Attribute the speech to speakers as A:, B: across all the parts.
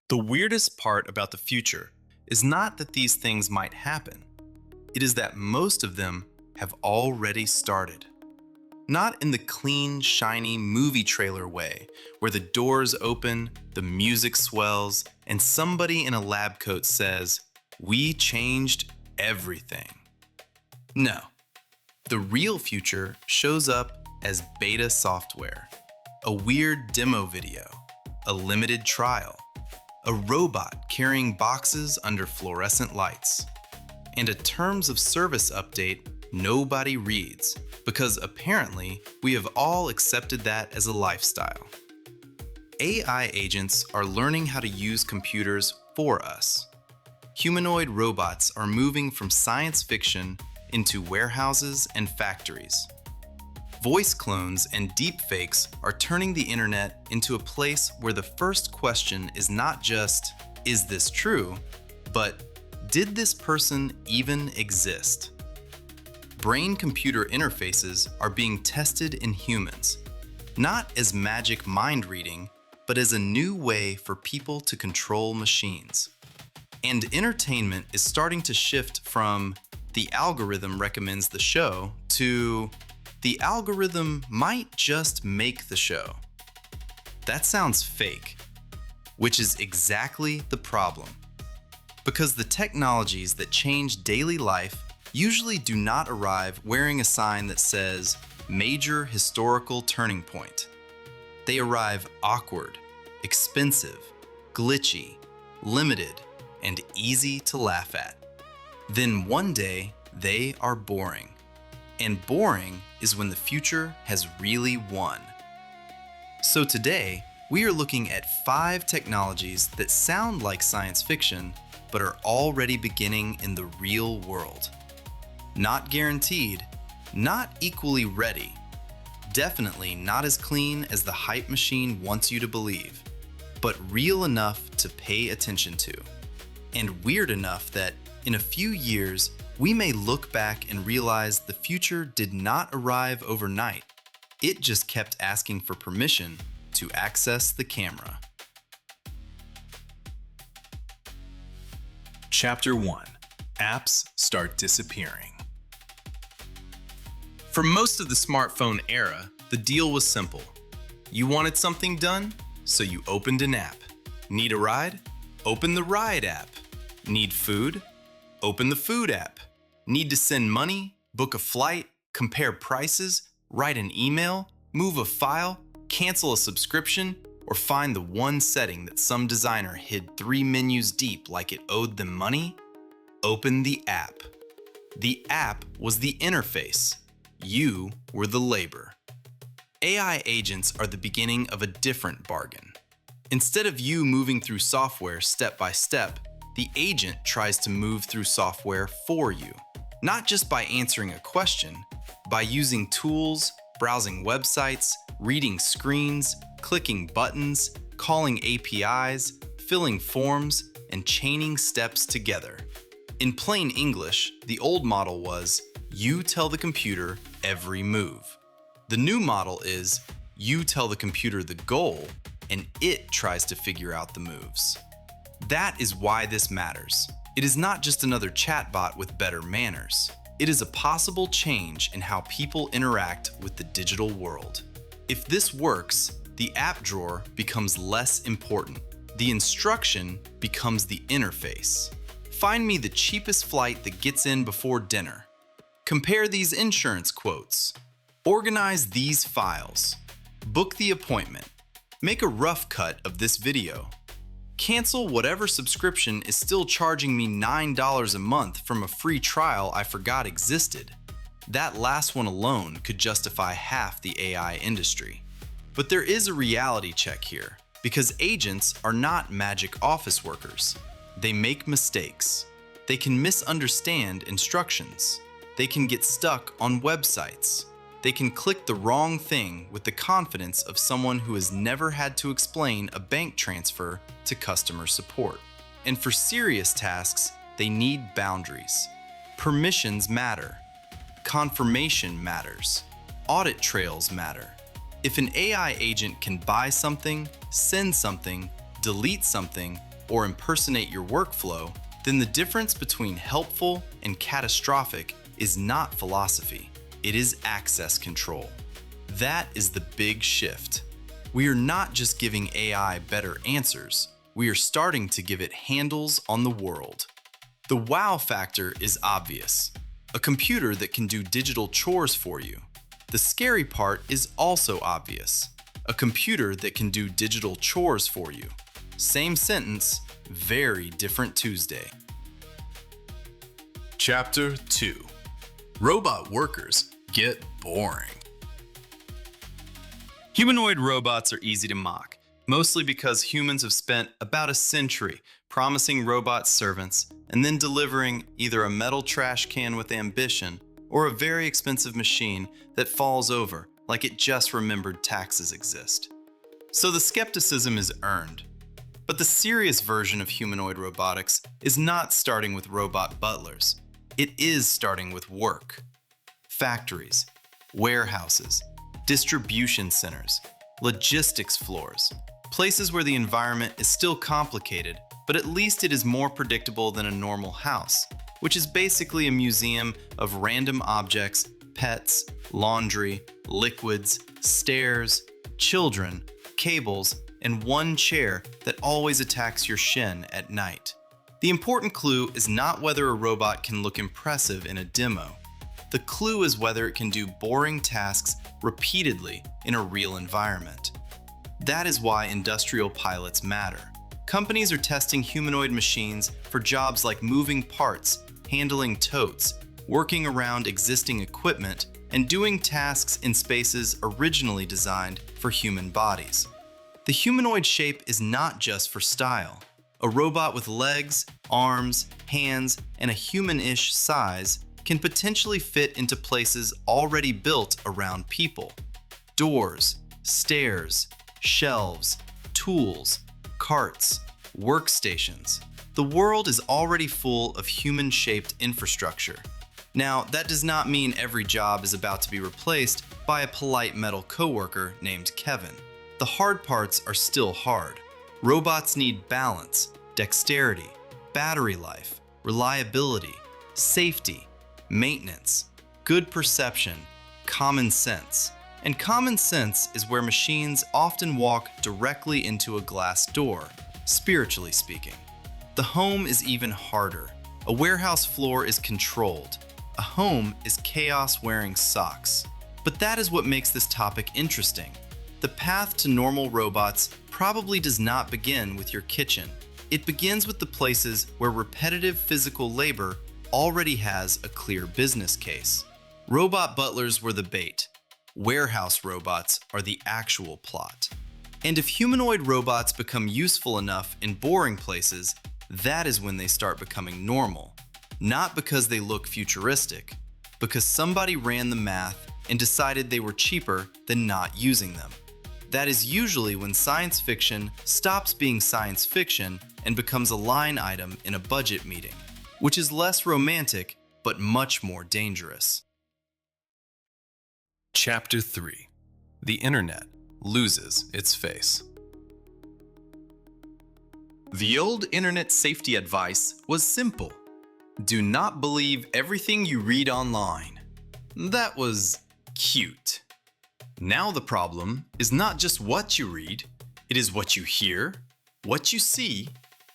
A: The weirdest part about the future is not that these things might happen. It is that most of them have already started. Not in the clean, shiny movie trailer way, where the doors open, the music swells, and somebody in a lab coat says, "We changed everything." No. The real future shows up as beta software, a weird demo video, a limited trial, a robot carrying boxes under fluorescent lights, and a terms of service update nobody reads because apparently we have all accepted that as a lifestyle. AI agents are learning how to use computers for us. Humanoid robots are moving from science fiction into warehouses and factories. Voice clones and deepfakes are turning the internet into a place where the first question is not just, "Is this true?" but "Did this person even exist?" Brain-computer interfaces are being tested in humans, not as magic mind reading, but as a new way for people to control machines. And entertainment is starting to shift from "the algorithm recommends the show" to "the algorithm might just make the show." That sounds fake, which is exactly the problem. Because the technologies that change daily life usually do not arrive wearing a sign that says "Major Historical Turning Point." They arrive awkward, expensive, glitchy, limited, and easy to laugh at. Then one day, they are boring. And boring is when the future has really won. So today, we are looking at 5 technologies that sound like science fiction, but are already beginning in the real world. Not guaranteed, not equally ready, definitely not as clean as the hype machine wants you to believe, but real enough to pay attention to, and weird enough that in a few years, we may look back and realize the future did not arrive overnight. It just kept asking for permission to access the camera.
B: Chapter 1. Apps start disappearing.
A: For most of the smartphone era, the deal was simple. You wanted something done, so you opened an app. Need a ride? Open the Ride app. Need food? Open the Food app. Need to send money, book a flight, compare prices, write an email, move a file, cancel a subscription, or find the one setting that some designer hid 3 menus deep like it owed them money? Open the app. The app was the interface. You were the labor. AI agents are the beginning of a different bargain. Instead of you moving through software step by step, the agent tries to move through software for you. Not just by answering a question, by using tools, browsing websites, reading screens, clicking buttons, calling APIs, filling forms, and chaining steps together. In plain English, the old model was, you tell the computer every move. The new model is, you tell the computer the goal, and it tries to figure out the moves. That is why this matters. It is not just another chatbot with better manners. It is a possible change in how people interact with the digital world. If this works, the app drawer becomes less important. The instruction becomes the interface. Find me the cheapest flight that gets in before dinner. Compare these insurance quotes. Organize these files. Book the appointment. Make a rough cut of this video. Cancel whatever subscription is still charging me $9 a month from a free trial I forgot existed. That last one alone could justify half the AI industry. But there is a reality check here, because agents are not magic office workers. They make mistakes. They can misunderstand instructions. They can get stuck on websites. They can click the wrong thing with the confidence of someone who has never had to explain a bank transfer to customer support. And for serious tasks, they need boundaries. Permissions matter. Confirmation matters. Audit trails matter. If an AI agent can buy something, send something, delete something, or impersonate your workflow, then the difference between helpful and catastrophic is not philosophy, it is access control. That is the big shift. We are not just giving AI better answers, we are starting to give it handles on the world. The wow factor is obvious. A computer that can do digital chores for you. The scary part is also obvious. A computer that can do digital chores for you. Same sentence, very different Tuesday.
B: Chapter 2. Robot workers get boring.
A: Humanoid robots are easy to mock, mostly because humans have spent about a century promising robot servants and then delivering either a metal trash can with ambition or a very expensive machine that falls over like it just remembered taxes exist. So the skepticism is earned. But the serious version of humanoid robotics is not starting with robot butlers. It is starting with work. Factories, warehouses, distribution centers, logistics floors, places where the environment is still complicated, but at least it is more predictable than a normal house, which is basically a museum of random objects, pets, laundry, liquids, stairs, children, cables, and one chair that always attacks your shin at night. The important clue is not whether a robot can look impressive in a demo. The clue is whether it can do boring tasks repeatedly in a real environment. That is why industrial pilots matter. Companies are testing humanoid machines for jobs like moving parts, handling totes, working around existing equipment, and doing tasks in spaces originally designed for human bodies. The humanoid shape is not just for style. A robot with legs, arms, hands, and a human-ish size can potentially fit into places already built around people. Doors, stairs, shelves, tools, carts, workstations. The world is already full of human-shaped infrastructure. Now, that does not mean every job is about to be replaced by a polite metal coworker named Kevin. The hard parts are still hard. Robots need balance, dexterity, battery life, reliability, safety, maintenance, good perception, common sense. And common sense is where machines often walk directly into a glass door, spiritually speaking. The home is even harder. A warehouse floor is controlled. A home is chaos wearing socks. But that is what makes this topic interesting. The path to normal robots probably does not begin with your kitchen. It begins with the places where repetitive physical labor already has a clear business case. Robot butlers were the bait. Warehouse robots are the actual plot. And if humanoid robots become useful enough in boring places, that is when they start becoming normal. Not because they look futuristic, because somebody ran the math and decided they were cheaper than not using them. That is usually when science fiction stops being science fiction and becomes a line item in a budget meeting, which is less romantic but much more dangerous.
B: Chapter 3. The Internet loses its face.
A: The old internet safety advice was simple. Do not believe everything you read online. That was cute. Now the problem is not just what you read, it is what you hear, what you see,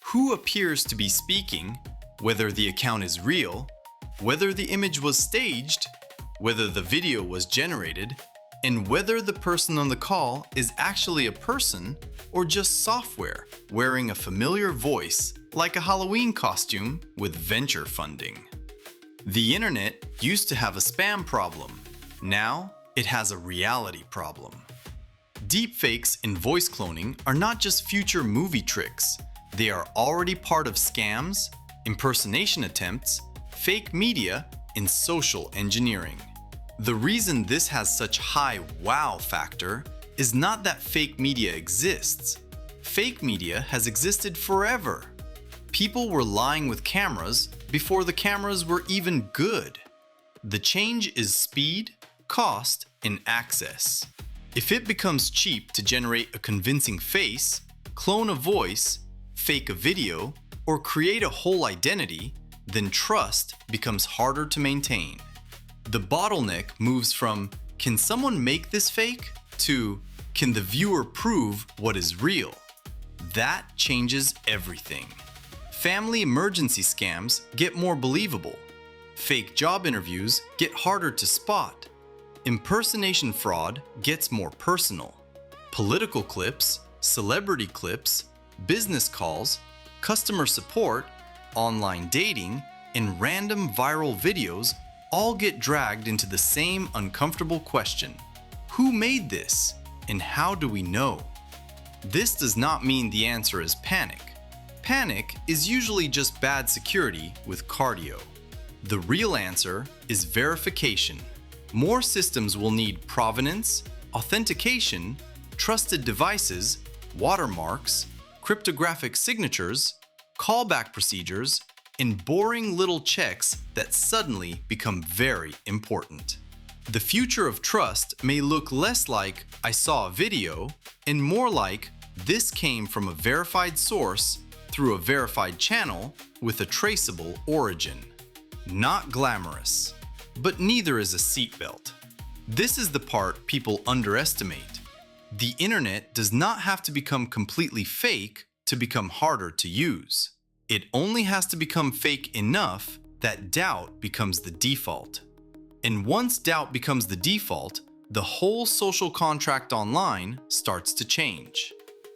A: who appears to be speaking, whether the account is real, whether the image was staged, whether the video was generated, and whether the person on the call is actually a person or just software wearing a familiar voice like a Halloween costume with venture funding. The internet used to have a spam problem. Now it has a reality problem. Deepfakes and voice cloning are not just future movie tricks. They are already part of scams, impersonation attempts, fake media, and social engineering. The reason this has such high wow factor is not that fake media exists. Fake media has existed forever. People were lying with cameras before the cameras were even good. The change is speed, cost, and access. If it becomes cheap to generate a convincing face, clone a voice, fake a video, or create a whole identity, then trust becomes harder to maintain. The bottleneck moves from, can someone make this fake? To, can the viewer prove what is real? That changes everything. Family emergency scams get more believable. Fake job interviews get harder to spot. Impersonation fraud gets more personal. Political clips, celebrity clips, business calls, customer support, online dating, and random viral videos all get dragged into the same uncomfortable question. Who made this, and how do we know? This does not mean the answer is panic. Panic is usually just bad security with cardio. The real answer is verification. More systems will need provenance, authentication, trusted devices, watermarks, cryptographic signatures, callback procedures, and boring little checks that suddenly become very important. The future of trust may look less like I saw a video and more like this came from a verified source through a verified channel with a traceable origin. Not glamorous, but neither is a seatbelt. This is the part people underestimate. The internet does not have to become completely fake to become harder to use. It only has to become fake enough that doubt becomes the default. And once doubt becomes the default, the whole social contract online starts to change.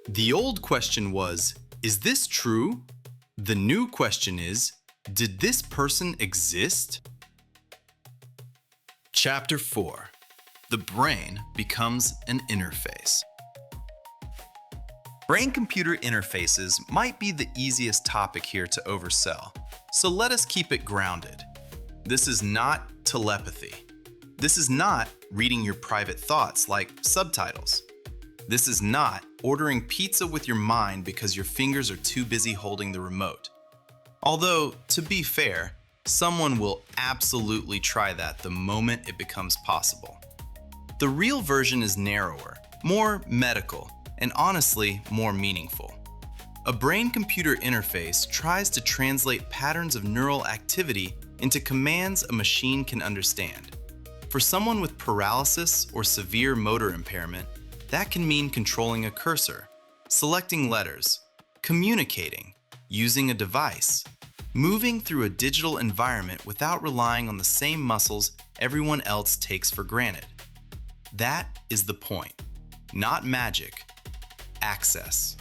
A: The old question was, is this true? The new question is, did this person exist? Chapter 4. The brain becomes an interface. Brain-computer interfaces might be the easiest topic here to oversell, so let us keep it grounded. This is not telepathy. This is not reading your private thoughts like subtitles. This is not ordering pizza with your mind because your fingers are too busy holding the remote. Although, to be fair, someone will absolutely try that the moment it becomes possible. The real version is narrower, more medical, and honestly, more meaningful. A brain-computer interface tries to translate patterns of neural activity into commands a machine can understand. For someone with paralysis or severe motor impairment, that can mean controlling a cursor, selecting letters, communicating, using a device, moving through a digital environment without relying on the same muscles everyone else takes for granted. That is the point. Not magic. Access.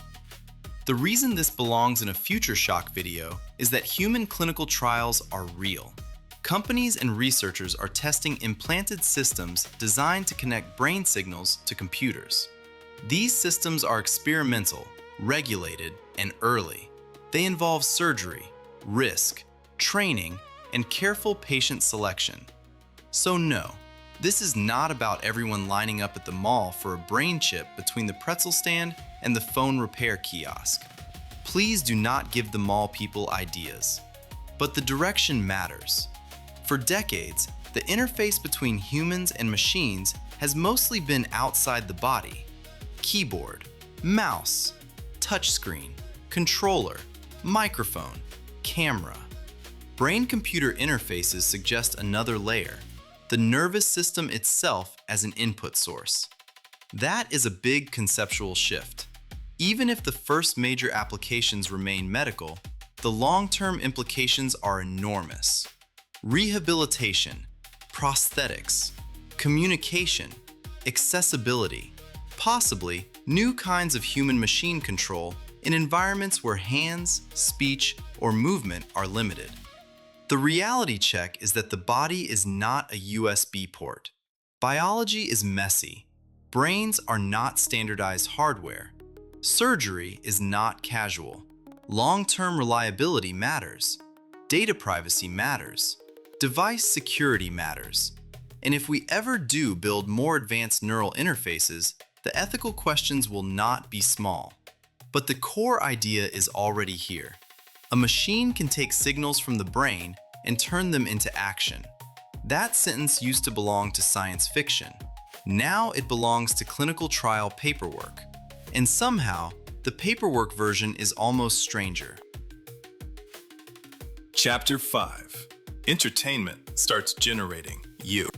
A: The reason this belongs in a Future Shock video is that human clinical trials are real. Companies and researchers are testing implanted systems designed to connect brain signals to computers. These systems are experimental, regulated, and early. They involve surgery, risk, training, and careful patient selection. So no, this is not about everyone lining up at the mall for a brain chip between the pretzel stand and the phone repair kiosk. Please do not give the mall people ideas. But the direction matters. For decades, the interface between humans and machines has mostly been outside the body. Keyboard, mouse, touchscreen, controller, microphone, camera. Brain-computer interfaces suggest another layer, the nervous system itself as an input source. That is a big conceptual shift. Even if the first major applications remain medical, the long-term implications are enormous. Rehabilitation, prosthetics, communication, accessibility, possibly new kinds of human-machine control in environments where hands, speech, or movement are limited. The reality check is that the body is not a USB port. Biology is messy. Brains are not standardized hardware. Surgery is not casual. Long-term reliability matters. Data privacy matters. Device security matters. And if we ever do build more advanced neural interfaces, the ethical questions will not be small. But the core idea is already here. A machine can take signals from the brain and turn them into action. That sentence used to belong to science fiction. Now it belongs to clinical trial paperwork. And somehow, The paperwork version is almost stranger.
B: Chapter 5. Entertainment starts generating you.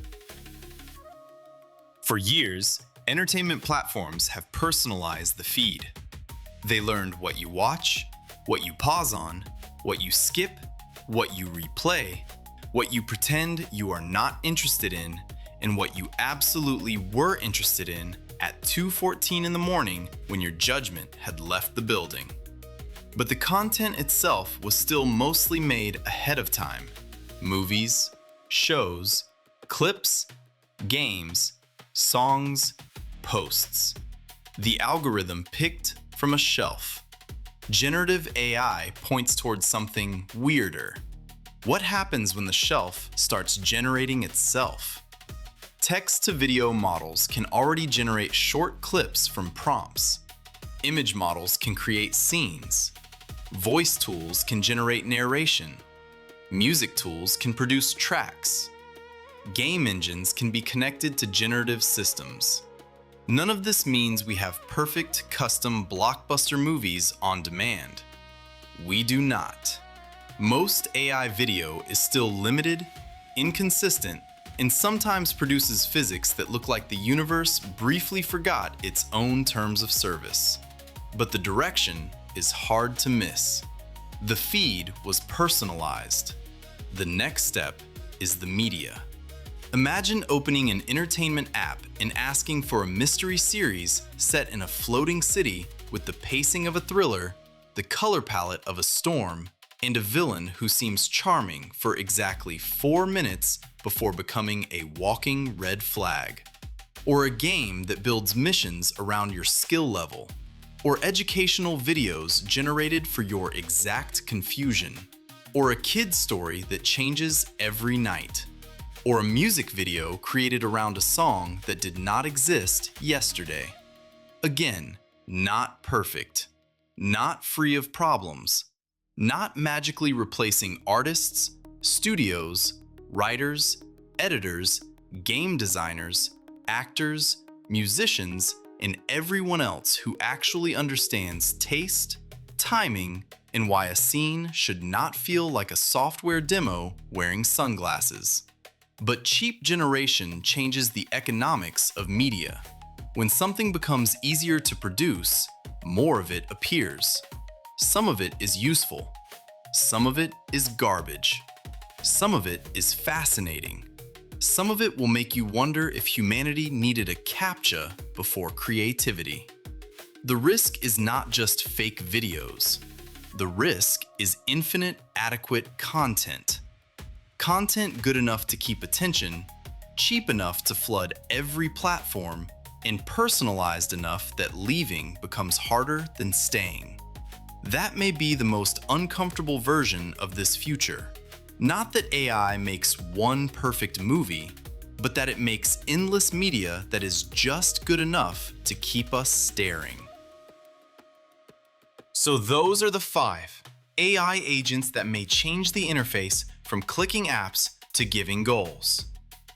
A: For years, entertainment platforms have personalized the feed. They learned what you watch, what you pause on, what you skip, what you replay, what you pretend you are not interested in, and what you absolutely were interested in at 2:14 in the morning when your judgment had left the building. But the content itself was still mostly made ahead of time. Movies, shows, clips, games, songs, posts. The algorithm picked from a shelf. Generative AI points towards something weirder. What happens when the shelf starts generating itself? Text-to-video models can already generate short clips from prompts. Image models can create scenes. Voice tools can generate narration. Music tools can produce tracks. Game engines can be connected to generative systems. None of this means we have perfect custom blockbuster movies on demand. We do not. Most AI video is still limited, inconsistent, and sometimes produces physics that look like the universe briefly forgot its own terms of service. But the direction is hard to miss. The feed was personalized. The next step is the media. Imagine opening an entertainment app and asking for a mystery series set in a floating city with the pacing of a thriller, the color palette of a storm, and a villain who seems charming for exactly 4 minutes before becoming a walking red flag. Or a game that builds missions around your skill level. Or educational videos generated for your exact confusion. Or a kid's story that changes every night. Or a music video created around a song that did not exist yesterday. Again, not perfect, not free of problems, not magically replacing artists, studios, writers, editors, game designers, actors, musicians, and everyone else who actually understands taste, timing, and why a scene should not feel like a software demo wearing sunglasses. But cheap generation changes the economics of media. When something becomes easier to produce, more of it appears. Some of it is useful. Some of it is garbage. Some of it is fascinating. Some of it will make you wonder if humanity needed a CAPTCHA before creativity. The risk is not just fake videos. The risk is infinite adequate content. Content good enough to keep attention, cheap enough to flood every platform, and personalized enough that leaving becomes harder than staying. That may be the most uncomfortable version of this future. Not that AI makes one perfect movie, but that it makes endless media that is just good enough to keep us staring. So those are the 5 AI agents that may change the interface from clicking apps to giving goals.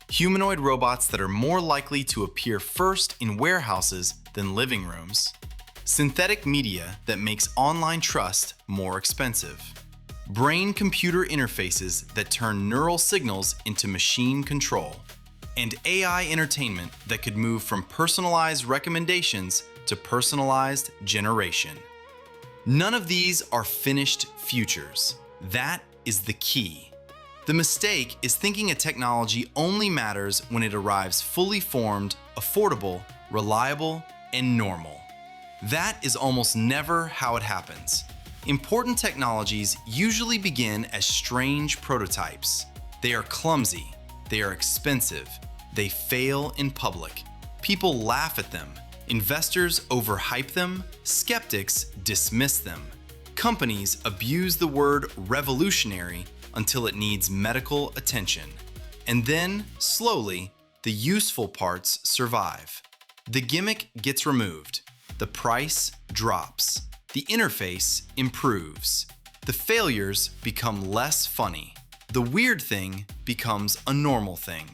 A: Humanoid robots that are more likely to appear first in warehouses than living rooms. Synthetic media that makes online trust more expensive. Brain-computer interfaces that turn neural signals into machine control. And AI entertainment that could move from personalized recommendations to personalized generation. None of these are finished futures. That is the key. The mistake is thinking a technology only matters when it arrives fully formed, affordable, reliable, and normal. That is almost never how it happens. Important technologies usually begin as strange prototypes. They are clumsy, they are expensive, they fail in public. People laugh at them, investors overhype them, skeptics dismiss them. Companies abuse the word revolutionary until it needs medical attention. And then, slowly, the useful parts survive. The gimmick gets removed. The price drops. The interface improves. The failures become less funny. The weird thing becomes a normal thing.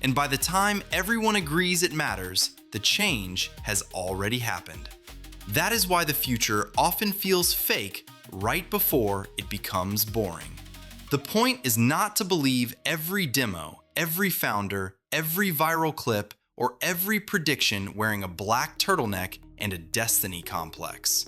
A: And by the time everyone agrees it matters, the change has already happened. That is why the future often feels fake right before it becomes boring. The point is not to believe every demo, every founder, every viral clip, or every prediction wearing a black turtleneck and a destiny complex.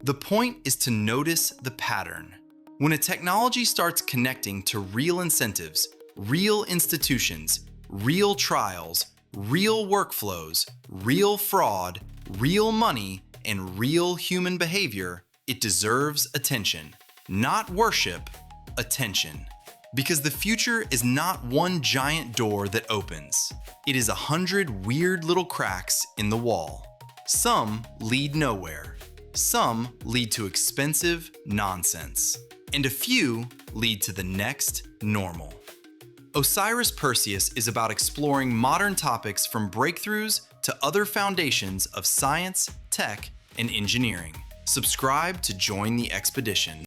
A: The point is to notice the pattern. When a technology starts connecting to real incentives, real institutions, real trials, real workflows, real fraud, real money, and real human behavior, it deserves attention. Not worship, attention. Because the future is not one giant door that opens. It is 100 weird little cracks in the wall. Some lead nowhere. Some lead to expensive nonsense. And a few lead to the next normal. Osiris Perseus is about exploring modern topics from breakthroughs to other foundations of science, tech, and engineering. Subscribe to join the expedition.